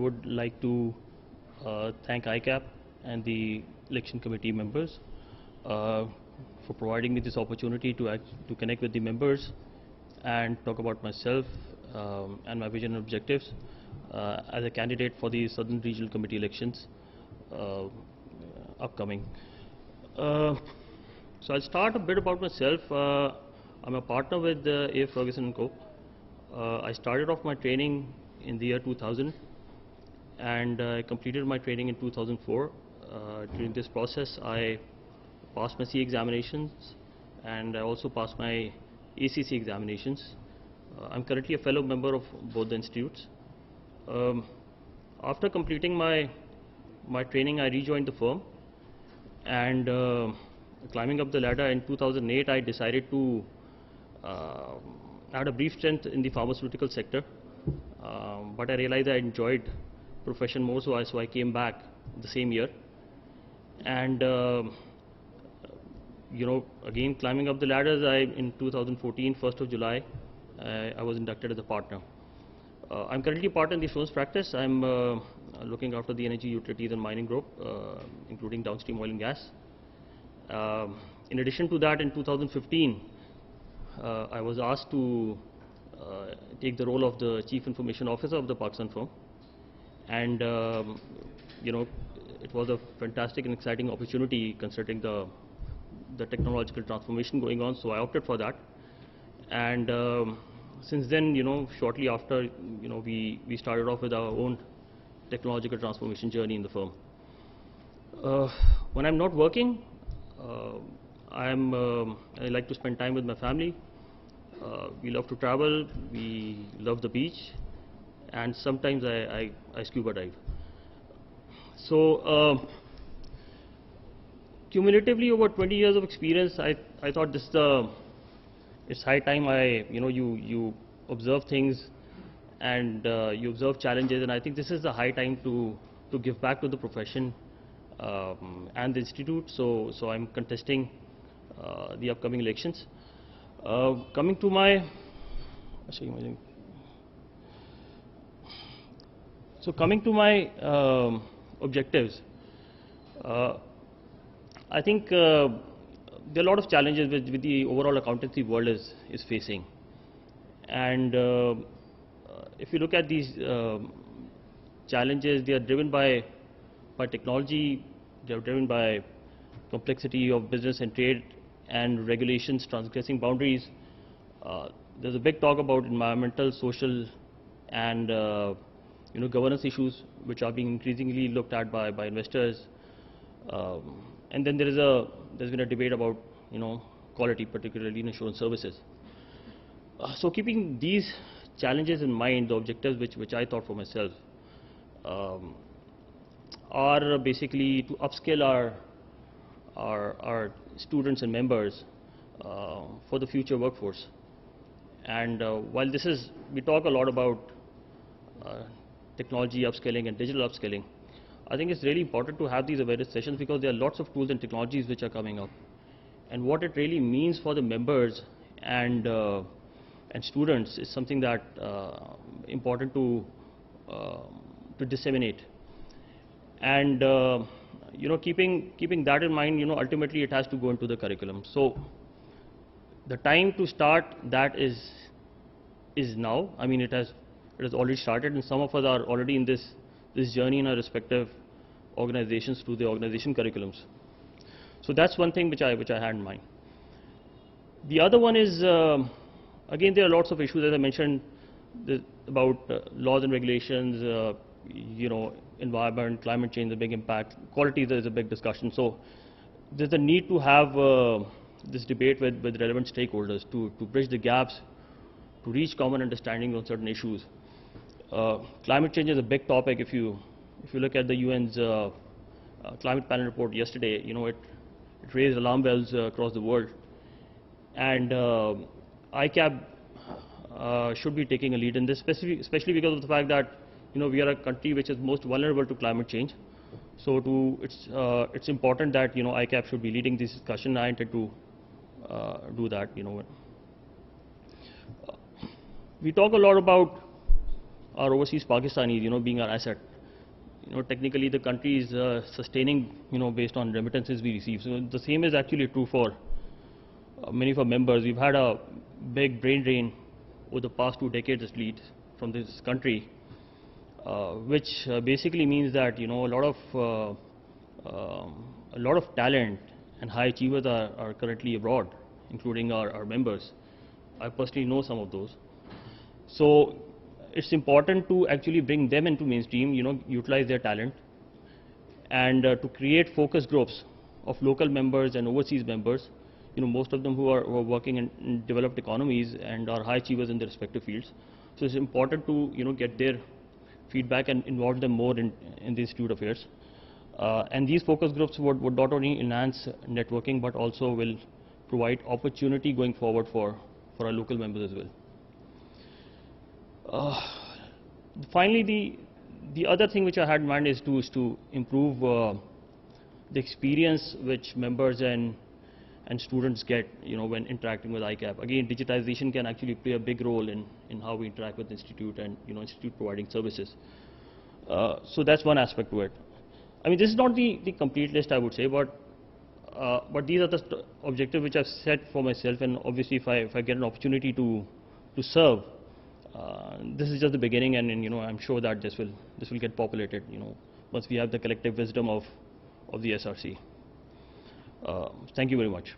would like to thank ICAP and the election committee members for providing me this opportunity to connect with the members and talk about myself and my vision and objectives as a candidate for the Southern Regional Committee elections upcoming. So I'll start a bit about myself. I'm a partner with A. Ferguson & Co. I started off my training in the year 2000 and I completed my training in 2004. During this process, I passed my C examinations and I also passed my ACC examinations. I'm currently a fellow member of both the institutes. After completing my training, I rejoined the firm, and climbing up the ladder in 2008, I decided to had a brief stint in the pharmaceutical sector, but I realized I enjoyed profession more, so I came back the same year, and again climbing up the ladders. In 2014, 1st of July, I was inducted as a partner. I'm currently part in the insurance practice. I'm looking after the energy, utilities and mining group, including downstream oil and gas. In addition to that, in 2015, I was asked to take the role of the Chief Information Officer of the Pakistan firm, and it was a fantastic and exciting opportunity considering the technological transformation going on. So I opted for that, and since then, shortly after, we started off with our own technological transformation journey in the firm. When I'm not working, I like to spend time with my family. We love to travel, we love the beach, and sometimes I scuba dive. So cumulatively over 20 years of experience, I thought it's high time you observe things and you observe challenges, and I think this is the high time to give back to the profession and the institute. So I'm contesting the upcoming elections. Coming to my objectives, I think there are a lot of challenges with the overall accountancy world is facing, and if you look at these challenges, they are driven by technology, they are driven by complexity of business and trade and regulations transgressing boundaries. There's a big talk about environmental, social and governance issues which are being increasingly looked at by investors, and then there's been a debate about quality, particularly in insurance services. So keeping these challenges in mind, the objectives which I thought for myself are basically to upskill our students and members for the future workforce. And while we talk a lot about technology upskilling and digital upskilling, I think it's really important to have these awareness sessions because there are lots of tools and technologies which are coming up, and what it really means for the members and students is something that important to disseminate. And keeping that in mind, ultimately it has to go into the curriculum. So the time to start that is now. I mean, it has already started, and some of us are already in this journey in our respective organizations through the organization curriculums. So that's one thing which I had in mind. The other one is, again, there are lots of issues, as I mentioned, about laws and regulations, environment, climate change, the big impact, quality, there is a big discussion. So there's a need to have this debate with relevant stakeholders to bridge the gaps, to reach common understanding on certain issues. Climate change is a big topic. If you look at the UN's climate panel report yesterday, it raised alarm bells across the world, and ICAP should be taking a lead in this, especially because of the fact that we are a country which is most vulnerable to climate change. So it's important that ICAP should be leading this discussion. I intend to do that. We talk a lot about our overseas Pakistanis, being our asset. technically the country is sustaining, based on remittances we receive. So the same is actually true for many of our members. We've had a big brain drain over the past 2 decades at least from this country, which basically means that, a lot of talent and high achievers are currently abroad, including our members. I personally know some of those. So it's important to actually bring them into mainstream, utilize their talent, and to create focus groups of local members and overseas members, most of them who are working in developed economies and are high achievers in their respective fields. So it's important to, get their feedback and involve them more in the institute affairs. And these focus groups would not only enhance networking, but also will provide opportunity going forward for our local members as well. Finally, the other thing which I had in mind is to improve the experience which members and students get, when interacting with ICAP. Again, digitization can actually play a big role in how we interact with the institute and, institute providing services. So that's one aspect to it. I mean, this is not the complete list, I would say, but these are the objectives which I've set for myself, and obviously if I get an opportunity to serve, this is just the beginning, and I'm sure that this will get populated, once we have the collective wisdom of the SRC. Thank you very much.